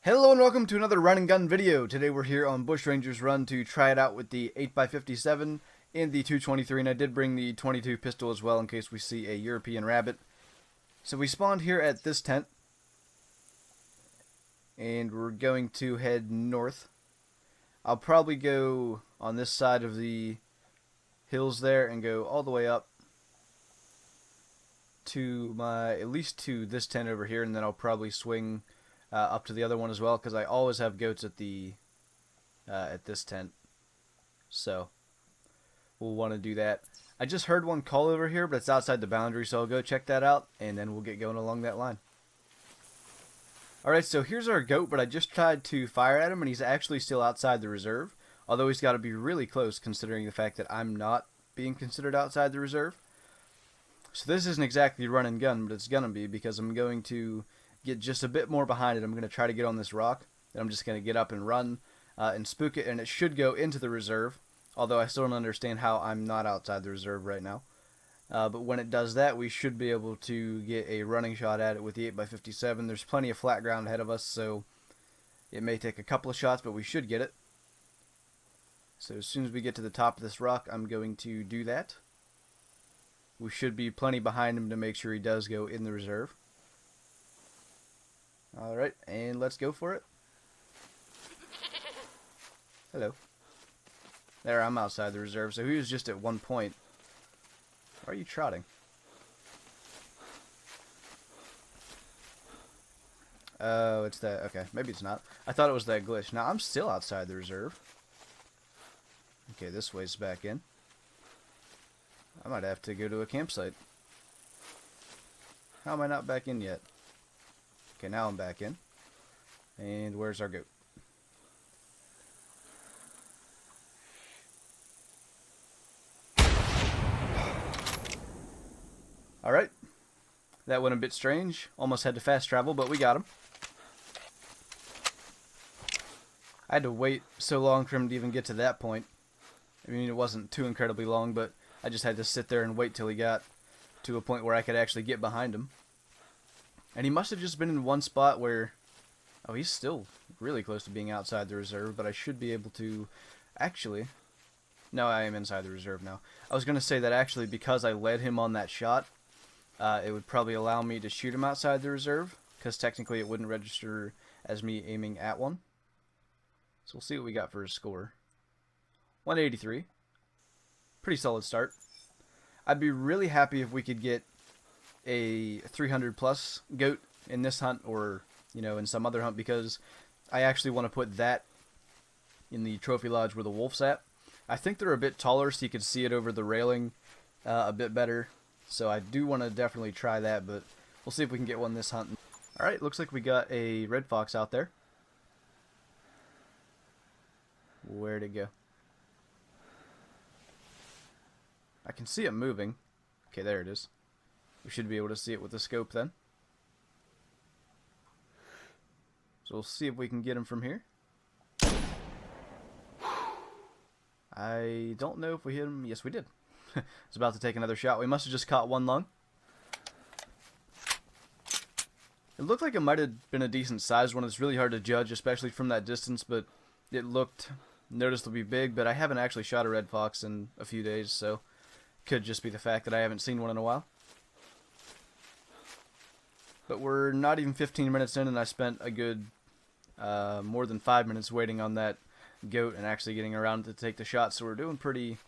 Hello and welcome to another run and gun video. Today we're here on Bushrangers Run to try it out with the 8x57 and the 223, and I did bring the 22 pistol as well in case we see a European rabbit. So we spawned here at this tent, and we're going to head north. I'll probably go on this side of the hills there and go all the way up to at least to this tent over here, and then I'll probably swing up to the other one as well, because I always have goats at this tent, so we'll want to do that. I just heard one call over here, but it's outside the boundary, so I'll go check that out, and then we'll get going along that line. Alright, so here's our goat, but I just tried to fire at him, and he's actually still outside the reserve, although he's got to be really close considering the fact that I'm not being considered outside the reserve. So this isn't exactly run and gun, but it's gonna be, because I'm going to get just a bit more behind it. I'm going to try to get on this rock, and I'm just going to get up and run and spook it, and it should go into the reserve, although I still don't understand how I'm not outside the reserve right now. But when it does that, we should be able to get a running shot at it with the 8x57. There's plenty of flat ground ahead of us, so it may take a couple of shots, but we should get it. So as soon as we get to the top of this rock, I'm going to do that. We should be plenty behind him to make sure he does go in the reserve. Alright, and let's go for it. Hello. There, I'm outside the reserve, so he was just at one point. Why are you trotting? Oh, it's that. Okay, maybe it's not. I thought it was that glitch. Now, I'm still outside the reserve. Okay, this way's back in. I might have to go to a campsite. How am I not back in yet? Okay, now I'm back in. And where's our goat? Alright. That went a bit strange. Almost had to fast travel, but we got him. I had to wait so long for him to even get to that point. I mean, it wasn't too incredibly long, but I just had to sit there and wait till he got to a point where I could actually get behind him. And he must have just been in one spot where... Oh, he's still really close to being outside the reserve, but I should be able to... Actually... No, I am inside the reserve now. I was going to say that actually because I led him on that shot, it would probably allow me to shoot him outside the reserve, because technically it wouldn't register as me aiming at one. So we'll see what we got for his score. 183. Pretty solid start. I'd be really happy if we could get a 300 plus goat in this hunt, or in some other hunt, because I actually want to put that in the trophy lodge where the wolf's at. I think they're a bit taller, so you can see it over the railing a bit better, so I do want to definitely try that, but we'll see if we can get one this hunt. Alright, looks like we got a red fox out there. Where'd it go? I can see it moving. Okay, there it is. We should be able to see it with the scope then. So we'll see if we can get him from here. I don't know if we hit him. Yes, we did. I was about to take another shot. We must have just caught one lung. It looked like it might have been a decent sized one. It's really hard to judge, especially from that distance, but it looked noticeably big. But I haven't actually shot a red fox in a few days, so could just be the fact that I haven't seen one in a while. But we're not even 15 minutes in, and I spent a good more than 5 minutes waiting on that goat and actually getting around to take the shot, so we're doing pretty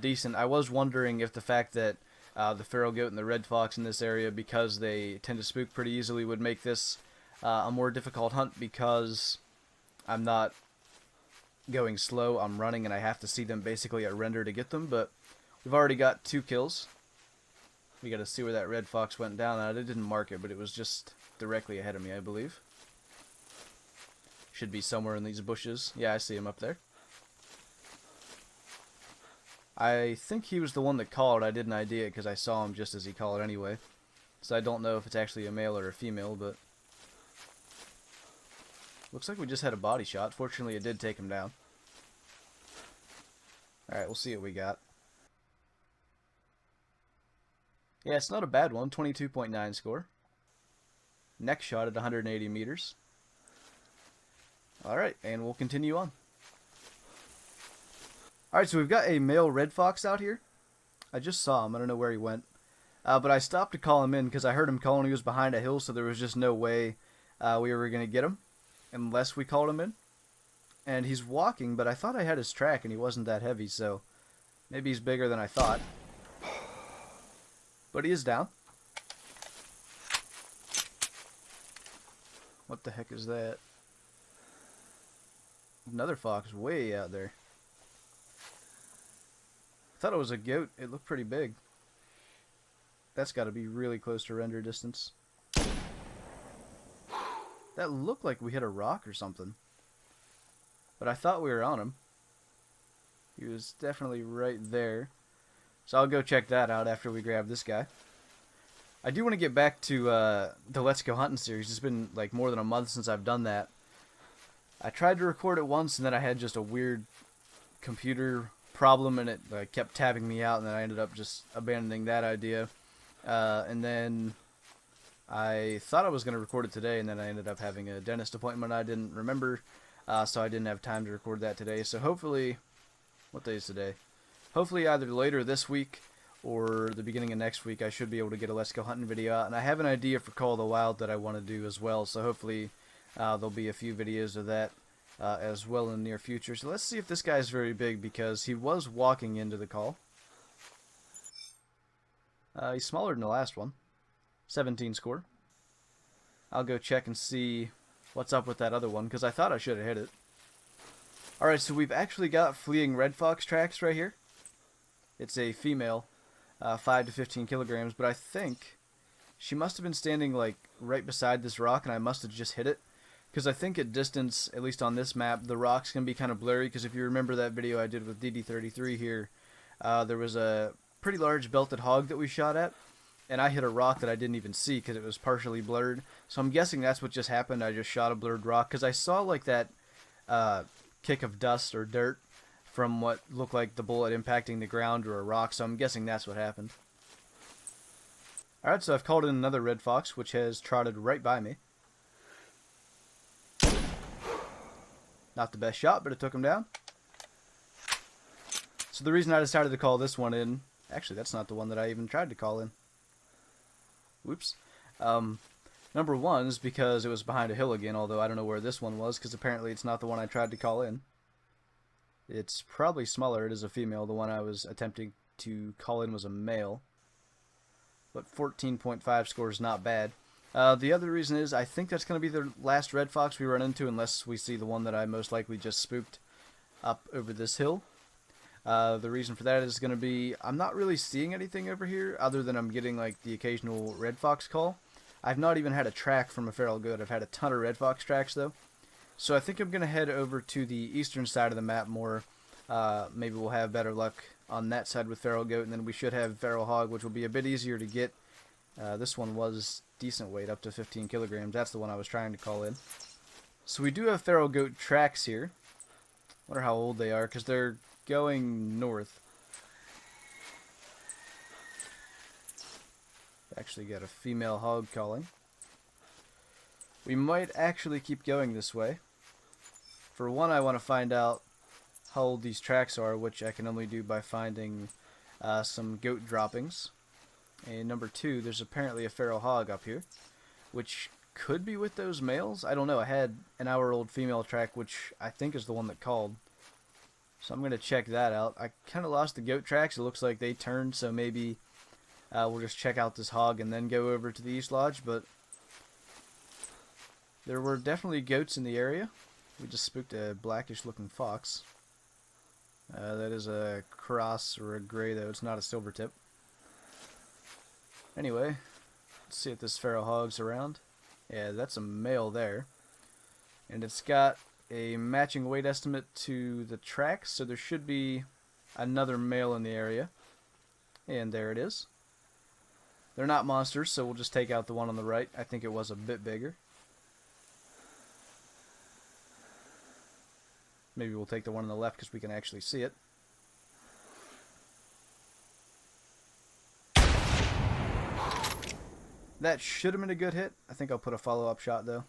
decent. I was wondering if the fact that the feral goat and the red fox in this area, because they tend to spook pretty easily, would make this a more difficult hunt, because I'm not going slow, I'm running, and I have to see them basically at render to get them. But we've already got 2 kills. We got to see where that red fox went down. I didn't mark it, but it was just directly ahead of me, I believe. Should be somewhere in these bushes. Yeah, I see him up there. I think he was the one that called. I didn't ID it because I saw him just as he called anyway. So I don't know if it's actually a male or a female, but looks like we just had a body shot. Fortunately, it did take him down. Alright, we'll see what we got. Yeah, it's not a bad one. 22.9 score. Neck shot at 180 meters. Alright, and we'll continue on. Alright, so we've got a male red fox out here. I just saw him. I don't know where he went. But I stopped to call him in because I heard him calling. He was behind a hill, so there was just no way we were going to get him unless we called him in. And he's walking, but I thought I had his track and he wasn't that heavy, so maybe he's bigger than I thought. But he is down. What the heck is that? Another fox way out there. I thought it was a goat. It looked pretty big. That's got to be really close to render distance. That looked like we hit a rock or something. But I thought we were on him. He was definitely right there. So I'll go check that out after we grab this guy. I do want to get back to the Let's Go Hunting series. It's been like more than a month since I've done that. I tried to record it once and then I had just a weird computer problem and it kept tabbing me out, and then I ended up just abandoning that idea. And then I thought I was going to record it today, and then I ended up having a dentist appointment I didn't remember, so I didn't have time to record that today. So hopefully, what day is today? Hopefully either later this week or the beginning of next week I should be able to get a Let's Go Hunting video out. And I have an idea for Call of the Wild that I want to do as well, so hopefully there'll be a few videos of that as well in the near future. So let's see if this guy's very big, because he was walking into the call. He's smaller than the last one. 17 score. I'll go check and see what's up with that other one, because I thought I should have hit it. Alright, so we've actually got fleeing red fox tracks right here. It's a female, 5 to 15 kilograms, but I think she must have been standing like right beside this rock, and I must have just hit it. Because I think at distance, at least on this map, the rocks can be kind of blurry, because if you remember that video I did with DD33 here, there was a pretty large belted hog that we shot at, and I hit a rock that I didn't even see because it was partially blurred. So I'm guessing that's what just happened. I just shot a blurred rock, because I saw like that kick of dust or dirt from what looked like the bullet impacting the ground or a rock, so I'm guessing that's what happened. Alright, so I've called in another red fox, which has trotted right by me. Not the best shot, but it took him down. So the reason I decided to call this one in... Actually, that's not the one that I even tried to call in. Whoops. Number one is because it was behind a hill again, although I don't know where this one was, because apparently it's not the one I tried to call in. It's probably smaller. It is a female. The one I was attempting to call in was a male. But 14.5 score is not bad. The other reason is I think that's going to be the last red fox we run into, unless we see the one that I most likely just spooked up over this hill. The reason for that is going to be I'm not really seeing anything over here other than I'm getting like the occasional red fox call. I've not even had a track from a feral goat. I've had a ton of red fox tracks though. So I think I'm going to head over to the eastern side of the map more. Maybe we'll have better luck on that side with feral goat, and then we should have feral hog, which will be a bit easier to get. This one was decent weight, up to 15 kilograms. That's the one I was trying to call in. So we do have feral goat tracks here. Wonder how old they are, because they're going north. Actually got a female hog calling. We might actually keep going this way. For one, I want to find out how old these tracks are, which I can only do by finding some goat droppings. And number two, there's apparently a feral hog up here, which could be with those males. I don't know. I had an hour-old female track, which I think is the one that called. So I'm going to check that out. I kind of lost the goat tracks. It looks like they turned, so maybe we'll just check out this hog and then go over to the East Lodge. But there were definitely goats in the area. We just spooked a blackish-looking fox. That is a cross or a gray, though. It's not a silver tip. Anyway, let's see if this feral hog's around. Yeah, that's a male there. And it's got a matching weight estimate to the tracks, so there should be another male in the area. And there it is. They're not monsters, so we'll just take out the one on the right. I think it was a bit bigger. Maybe we'll take the one on the left because we can actually see it. That should have been a good hit. I think I'll put a follow-up shot, though.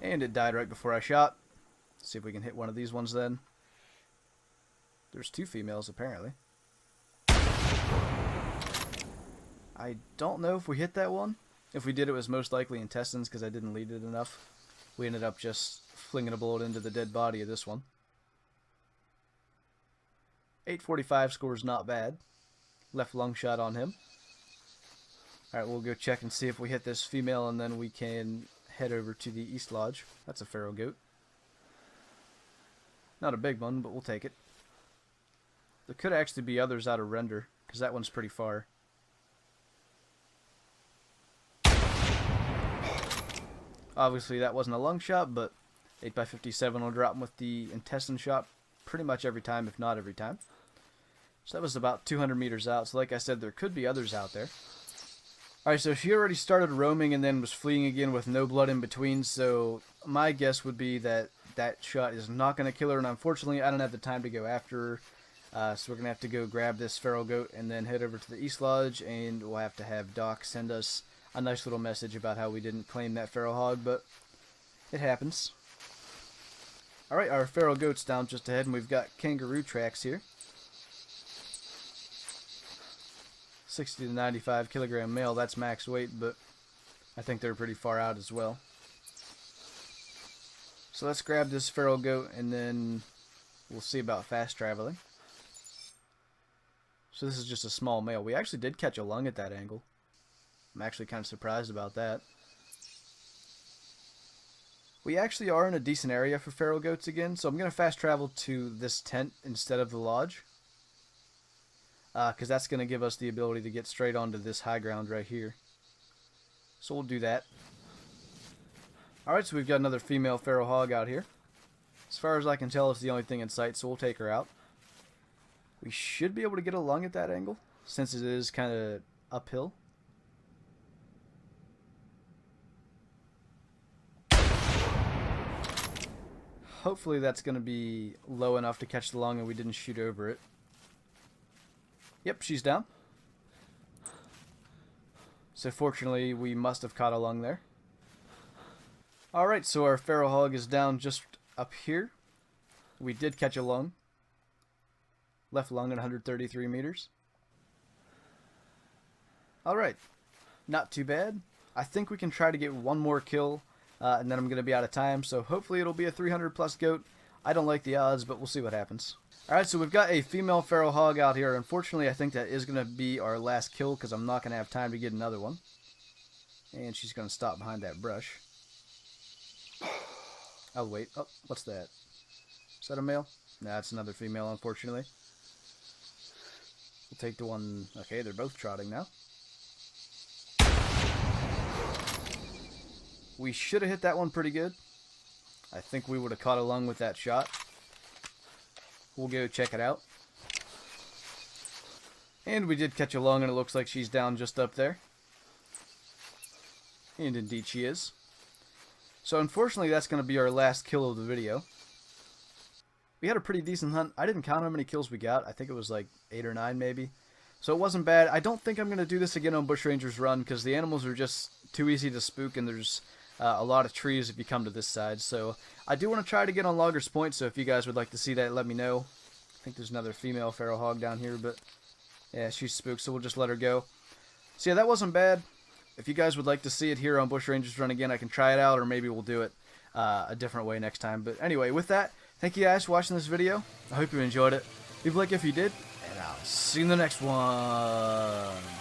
And it died right before I shot. Let's see if we can hit one of these ones then. There's 2 females apparently. I don't know if we hit that one. If we did, it was most likely intestines because I didn't lead it enough. We ended up just flinging a bullet into the dead body of this one. 845 score's not bad. Left lung shot on him. Alright, we'll go check and see if we hit this female, and then we can head over to the East Lodge. That's a feral goat. Not a big one, but we'll take it. There could actually be others out of render, because that one's pretty far. Obviously that wasn't a lung shot, but 8x57 will drop him with the intestine shot pretty much every time, if not every time. So that was about 200 meters out. So like I said, there could be others out there. Alright, so she already started roaming and then was fleeing again with no blood in between. So my guess would be that that shot is not going to kill her. And unfortunately, I don't have the time to go after her. So we're going to have to go grab this feral goat and then head over to the East Lodge. And we'll have to have Doc send us a nice little message about how we didn't claim that feral hog. But it happens. Alright, our feral goat's down just ahead. And we've got kangaroo tracks here. 60 to 95 kilogram male, that's max weight, but I think they're pretty far out as well. So let's grab this feral goat and then we'll see about fast traveling. So this is just a small male. We actually did catch a lung at that angle. I'm actually kind of surprised about that. We actually are in a decent area for feral goats again, so I'm going to fast travel to this tent instead of the lodge. Because that's going to give us the ability to get straight onto this high ground right here. So we'll do that. Alright, so we've got another female feral hog out here. As far as I can tell, it's the only thing in sight, so we'll take her out. We should be able to get a lung at that angle, since it is kind of uphill. Hopefully that's going to be low enough to catch the lung and we didn't shoot over it. Yep, she's down. So fortunately, we must have caught a lung there. Alright, so our feral hog is down just up here. We did catch a lung. Left lung at 133 meters. Alright, not too bad. I think we can try to get one more kill, and then I'm going to be out of time. So hopefully it'll be a 300 plus goat. I don't like the odds, but we'll see what happens. Alright, so we've got a female feral hog out here. Unfortunately, I think that is going to be our last kill because I'm not going to have time to get another one. And she's going to stop behind that brush. Oh, wait. Oh, what's that? Is that a male? Nah, it's another female, unfortunately. We'll take the one... Okay, they're both trotting now. We should have hit that one pretty good. I think we would have caught a lung with that shot. We'll go check it out. And we did catch a lung, and it looks like she's down just up there. And indeed she is. So unfortunately that's going to be our last kill of the video. We had a pretty decent hunt. I didn't count how many kills we got. I think it was like 8 or 9 maybe. So it wasn't bad. I don't think I'm going to do this again on Bushrangers Run because the animals are just too easy to spook, and there's a lot of trees if you come to this side. So I do want to try to get on Loggers Point, so if you guys would like to see that, let me know. I think there's another female feral hog down here, but yeah, she's spooked, so we'll just let her go. So yeah, that wasn't bad. If you guys would like to see it here on Bushrangers Run again, I can try it out, or maybe we'll do it a different way next time. But anyway, with that, thank you guys for watching this video. I hope you enjoyed it. Leave a like if you did, and I'll see you in the next one.